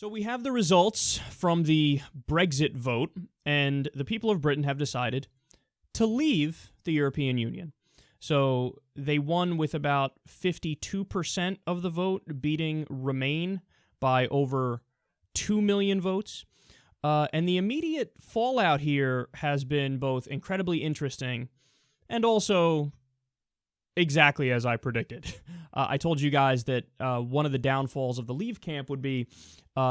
So we have the results from the Brexit vote, and the people of Britain have decided to leave the European Union. So they won with about 52% of the vote, beating Remain by over 2 million votes. And the immediate fallout here has been both incredibly interesting and also exactly as I predicted. I told you guys that one of the downfalls of the Leave camp would be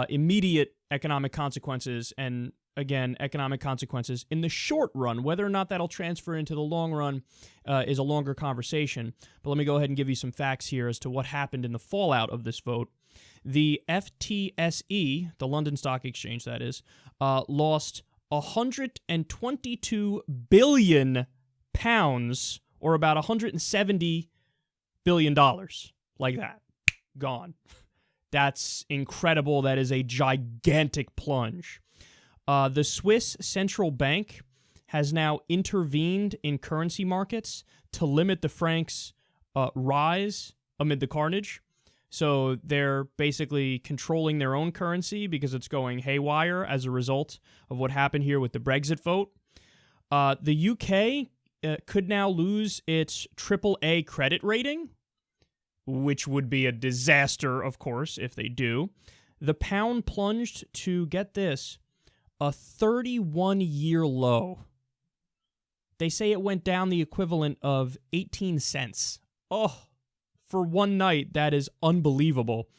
immediate economic consequences, and again, economic consequences in the short run. Whether or not that'll transfer into the long run is a longer conversation. But let me go ahead and give you some facts here as to what happened in the fallout of this vote. The FTSE, the London Stock Exchange that is, lost 122 billion pounds, or about $170 billion, like that. Gone. That's incredible. That is a gigantic plunge. The Swiss Central Bank has now intervened in currency markets to limit the franc's rise amid the carnage. So they're basically controlling their own currency because it's going haywire as a result of what happened here with the Brexit vote. The UK could now lose its AAA credit rating, which would be a disaster, of course, if they do. The pound plunged to, get this, a 31-year low. They say it went down the equivalent of 18 cents. Oh, for one night, that is unbelievable.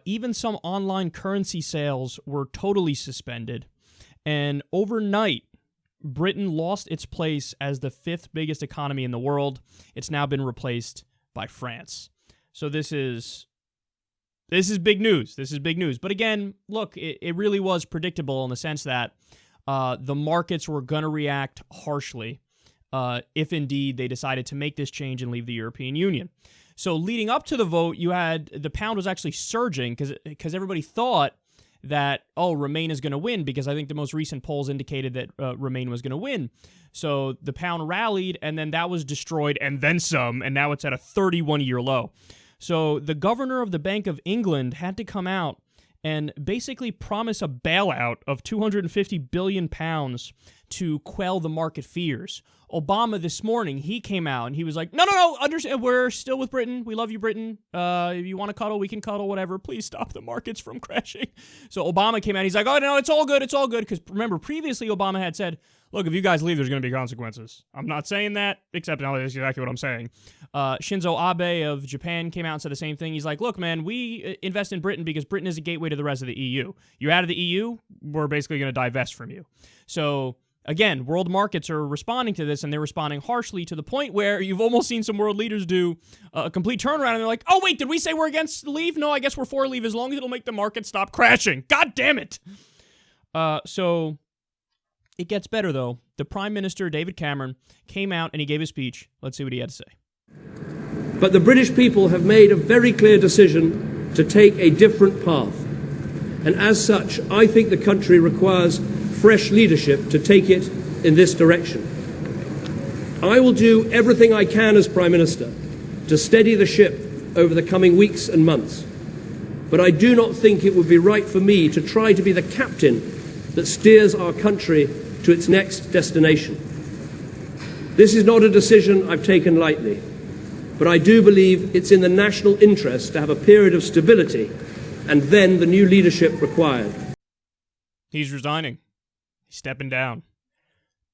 Even some online currency sales were totally suspended. And overnight, Britain lost its place as the 5th biggest economy in the world. It's now been replaced by France. So this is big news. This is big news. But again, look, it really was predictable in the sense that the markets were going to react harshly if indeed they decided to make this change and leave the European Union. So leading up to the vote, you had the pound was actually surging because everybody thought that, Remain is going to win, because I think the most recent polls indicated that Remain was going to win. So the pound rallied, and then that was destroyed, and then some, and now it's at a 31-year low. So the governor of the Bank of England had to come out and basically promise a bailout of 250 billion pounds to quell the market fears. Obama this morning, he came out and he was like, no, understand, we're still with Britain. We love you, Britain. If you want to cuddle, we can cuddle, whatever. Please stop the markets from crashing. So Obama came out, he's like, oh, no, it's all good. Because remember, previously Obama had said, look, if you guys leave, there's going to be consequences. I'm not saying that, except now that's exactly what I'm saying. Shinzo Abe of Japan came out and said the same thing. He's like, look, man, we invest in Britain because Britain is a gateway to the rest of the EU. You out of the EU, we're basically going to divest from you. So again, world markets are responding to this, and they're responding harshly to the point where you've almost seen some world leaders do a complete turnaround, and they're like, oh, wait, did we say we're against leave? No, I guess we're for leave as long as it'll make the market stop crashing. God damn it. So it gets better, though. The Prime Minister, David Cameron, came out and he gave a speech. Let's see what he had to say. But the British people have made a very clear decision to take a different path. And as such, I think the country requires fresh leadership to take it in this direction. I will do everything I can as Prime Minister to steady the ship over the coming weeks and months. But I do not think it would be right for me to try to be the captain that steers our country to its next destination. This is not a decision I've taken lightly, but I do believe it's in the national interest to have a period of stability and then the new leadership required. He's resigning. He's stepping down.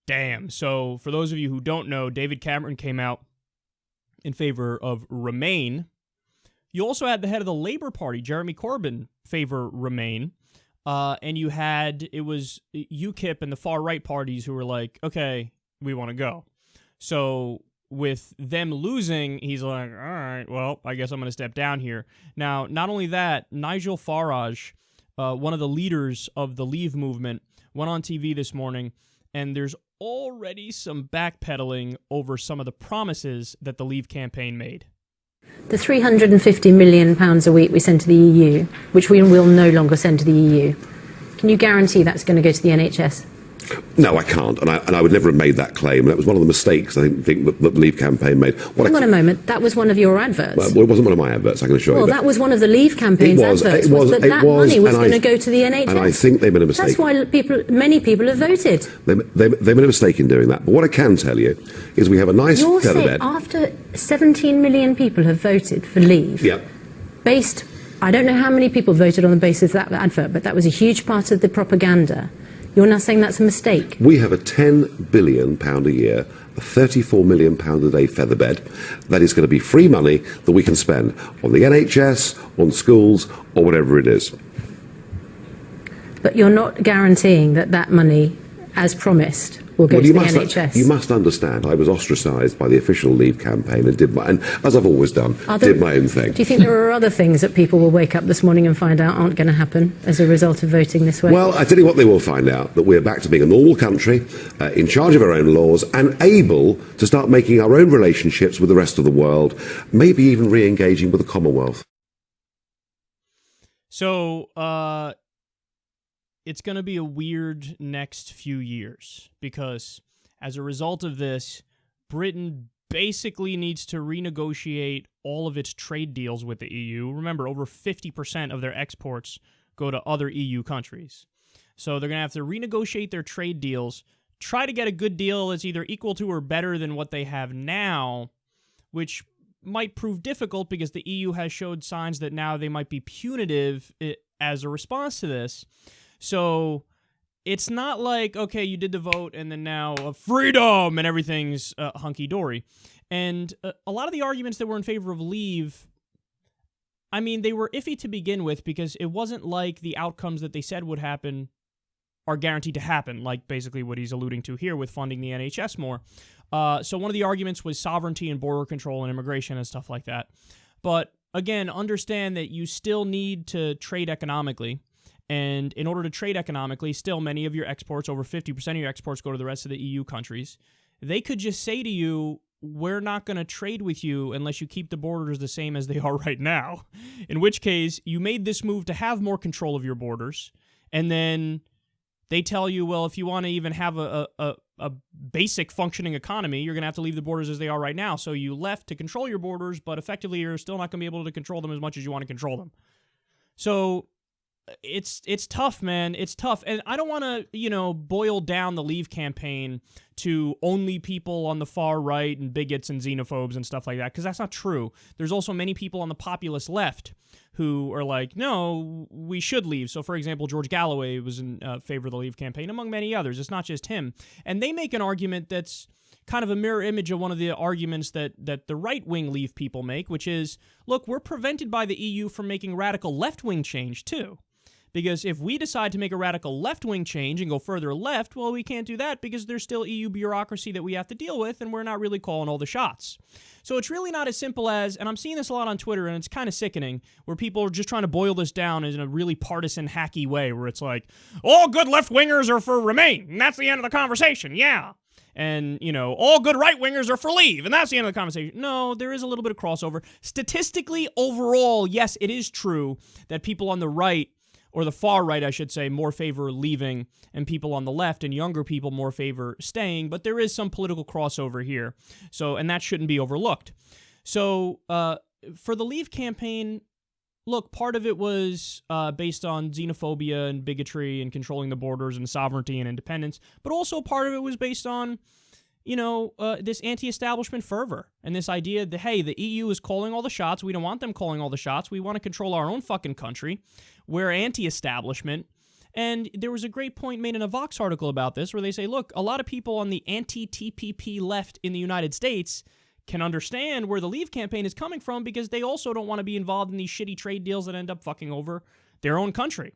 Damn. So for those of you who don't know, David Cameron came out in favor of Remain. You also had the head of the Labour Party, Jeremy Corbyn, favor Remain. And you had, it was UKIP and the far-right parties who were like, okay, we want to go. So with them losing, he's like, all right, well, I guess I'm going to step down here. Now, not only that, Nigel Farage, one of the leaders of the Leave movement, went on TV this morning, and there's already some backpedaling over some of the promises that the Leave campaign made. The £350 million a week we send to the EU, which we will no longer send to the EU, can you guarantee that's going to go to the NHS? No, I can't, and I would never have made that claim. That was one of the mistakes I think that the Leave campaign made. Hang on a moment, that was one of your adverts. Well, it wasn't one of my adverts, I can assure you. Well, that was one of the Leave campaign's adverts. That money was going to go to the NHS. And I think they made a mistake. That's why many people have voted. They made a mistake in doing that. But what I can tell you is we have a nice featherbed. After 17 million people have voted for Leave, I don't know how many people voted on the basis of that advert, but that was a huge part of the propaganda. You're now saying that's a mistake. We have a £10 billion a year, a £34 million a day featherbed that is going to be free money that we can spend on the NHS, on schools, or whatever it is. But you're not guaranteeing that that money, as promised, will go to the NHS. You must understand, I was ostracised by the official Leave campaign and as I've always done, did my own thing. Do you think there are other things that people will wake up this morning and find out aren't going to happen as a result of voting this way? Well, I tell you what they will find out, that we're back to being a normal country, in charge of our own laws, and able to start making our own relationships with the rest of the world, maybe even re-engaging with the Commonwealth. So, it's going to be a weird next few years because as a result of this, Britain basically needs to renegotiate all of its trade deals with the EU. Remember, over 50% of their exports go to other EU countries. So they're going to have to renegotiate their trade deals, try to get a good deal that's either equal to or better than what they have now, which might prove difficult because the EU has showed signs that now they might be punitive as a response to this. So it's not like, okay, you did the vote and then now freedom and everything's hunky-dory. And a lot of the arguments that were in favor of Leave, I mean, they were iffy to begin with because it wasn't like the outcomes that they said would happen are guaranteed to happen, like basically what he's alluding to here with funding the NHS more. So one of the arguments was sovereignty and border control and immigration and stuff like that. But again, understand that you still need to trade economically. And in order to trade economically, still many of your exports, over 50% of your exports go to the rest of the EU countries. They could just say to you, we're not going to trade with you unless you keep the borders the same as they are right now. In which case, you made this move to have more control of your borders. And then they tell you, well, if you want to even have a basic functioning economy, you're going to have to leave the borders as they are right now. So you left to control your borders, but effectively you're still not going to be able to control them as much as you want to control them. So it's tough, man. It's tough. And I don't want to, boil down the Leave campaign to only people on the far right and bigots and xenophobes and stuff like that, because that's not true. There's also many people on the populist left who are like, no, we should leave. So, for example, George Galloway was in favor of the Leave campaign, among many others. It's not just him. And they make an argument that's kind of a mirror image of one of the arguments that the right-wing Leave people make, which is, look, we're prevented by the EU from making radical left-wing change, too. Because if we decide to make a radical left-wing change and go further left, well, we can't do that because there's still EU bureaucracy that we have to deal with, and we're not really calling all the shots. So it's really not as simple as, and I'm seeing this a lot on Twitter, and it's kind of sickening, where people are just trying to boil this down in a really partisan, hacky way, where it's like, all good left-wingers are for Remain, and that's the end of the conversation, yeah. And, all good right-wingers are for Leave, and that's the end of the conversation. No, there is a little bit of crossover. Statistically, overall, yes, it is true that people on the right, or the far right, I should say, more favor leaving, and people on the left and younger people more favor staying, but there is some political crossover here, and that shouldn't be overlooked. So, for the Leave campaign, look, part of it was based on xenophobia and bigotry and controlling the borders and sovereignty and independence, but also part of it was based on, this anti-establishment fervor and this idea that, hey, the EU is calling all the shots. We don't want them calling all the shots. We want to control our own fucking country. We're anti-establishment. And there was a great point made in a Vox article about this where they say, look, a lot of people on the anti-TPP left in the United States can understand where the Leave campaign is coming from because they also don't want to be involved in these shitty trade deals that end up fucking over their own country.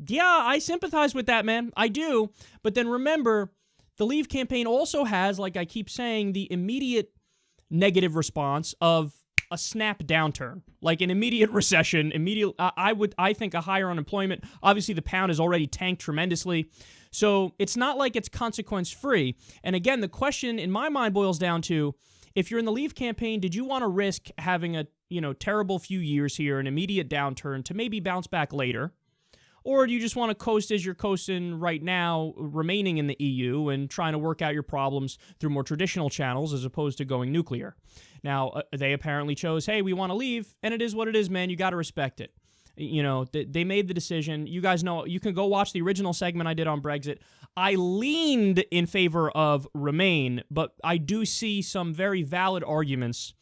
Yeah, I sympathize with that, man. I do. But then remember, the Leave campaign also has, like I keep saying, the immediate negative response of a snap downturn, like an immediate recession, I think a higher unemployment. Obviously, the pound has already tanked tremendously. So it's not like it's consequence-free. And again, the question in my mind boils down to, if you're in the Leave campaign, did you want to risk having a terrible few years here, an immediate downturn to maybe bounce back later? Or do you just want to coast as you're coasting right now, remaining in the EU and trying to work out your problems through more traditional channels as opposed to going nuclear? Now, they apparently chose, hey, we want to leave, and it is what it is, man. You got to respect it. You know, they made the decision. You guys know, you can go watch the original segment I did on Brexit. I leaned in favor of remain, but I do see some very valid arguments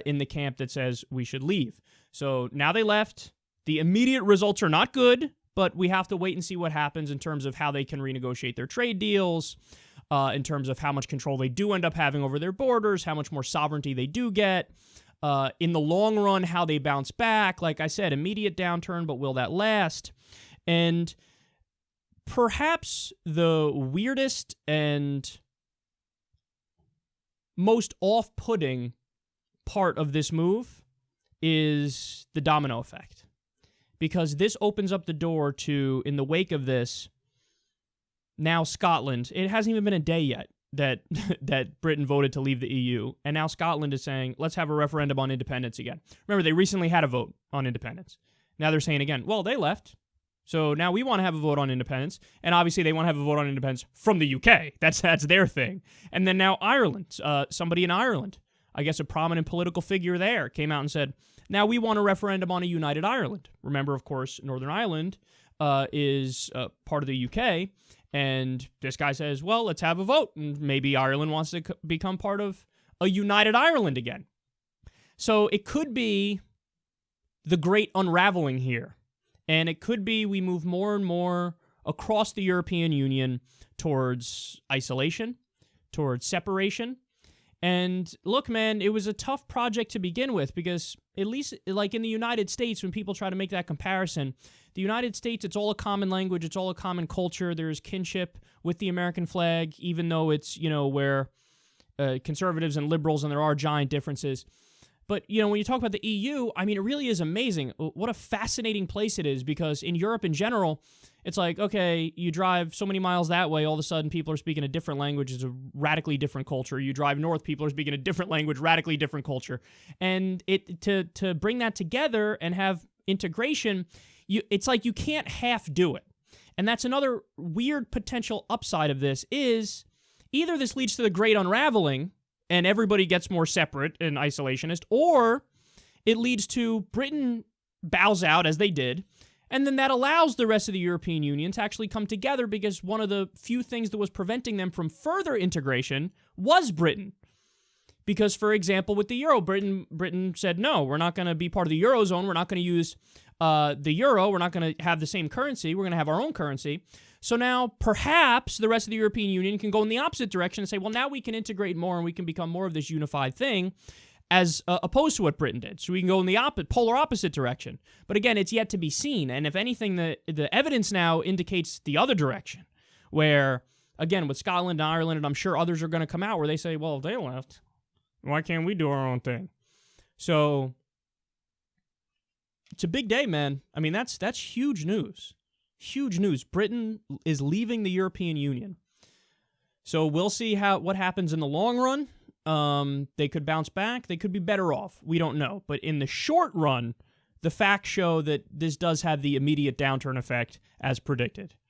in the camp that says we should leave. So now they left. The immediate results are not good, but we have to wait and see what happens in terms of how they can renegotiate their trade deals, in terms of how much control they do end up having over their borders, how much more sovereignty they do get. In the long run, how they bounce back. Like I said, immediate downturn, but will that last? And perhaps the weirdest and most off-putting part of this move is the domino effect. Because this opens up the door to, in the wake of this, now Scotland, it hasn't even been a day yet that Britain voted to leave the EU, and now Scotland is saying, let's have a referendum on independence again. Remember, they recently had a vote on independence. Now they're saying again, well, they left, so now we want to have a vote on independence, and obviously they want to have a vote on independence from the UK. That's their thing. And then now Ireland, somebody in Ireland, I guess a prominent political figure there, came out and said, now we want a referendum on a united Ireland. Remember, of course, Northern Ireland is part of the UK, and this guy says, well, let's have a vote, and maybe Ireland wants to become part of a united Ireland again. So it could be the great unraveling here, and it could be we move more and more across the European Union towards isolation, towards separation. And look, man, it was a tough project to begin with because at least like in the United States, when people try to make that comparison, the United States, it's all a common language, it's all a common culture. There's kinship with the American flag, even though it's, you know, where conservatives and liberals, and there are giant differences. But, you know, when you talk about the EU, I mean, it really is amazing. What a fascinating place it is, because in Europe in general, it's like, okay, you drive so many miles that way, all of a sudden people are speaking a different language. It's a radically different culture. You drive north, people are speaking a different language, radically different culture. And to bring that together and have integration, it's like you can't half do it. And that's another weird potential upside of this is either this leads to the great unraveling, and everybody gets more separate and isolationist, or it leads to Britain bows out, as they did, and then that allows the rest of the European Union to actually come together, because one of the few things that was preventing them from further integration was Britain. Because, for example, with the euro, Britain said, no, we're not going to be part of the Eurozone, we're not going to use the euro, we're not going to have the same currency, we're going to have our own currency. So now, perhaps, the rest of the European Union can go in the opposite direction and say, well, now we can integrate more and we can become more of this unified thing, as opposed to what Britain did. So we can go in the polar opposite direction. But again, it's yet to be seen. And if anything, the evidence now indicates the other direction, where, again, with Scotland and Ireland, and I'm sure others are going to come out where they say, well, if they left, why can't we do our own thing? So it's a big day, man. I mean, that's huge news. Huge news. Britain is leaving the European Union. So we'll see what happens in the long run. They could bounce back. They could be better off. We don't know. But in the short run, the facts show that this does have the immediate downturn effect as predicted.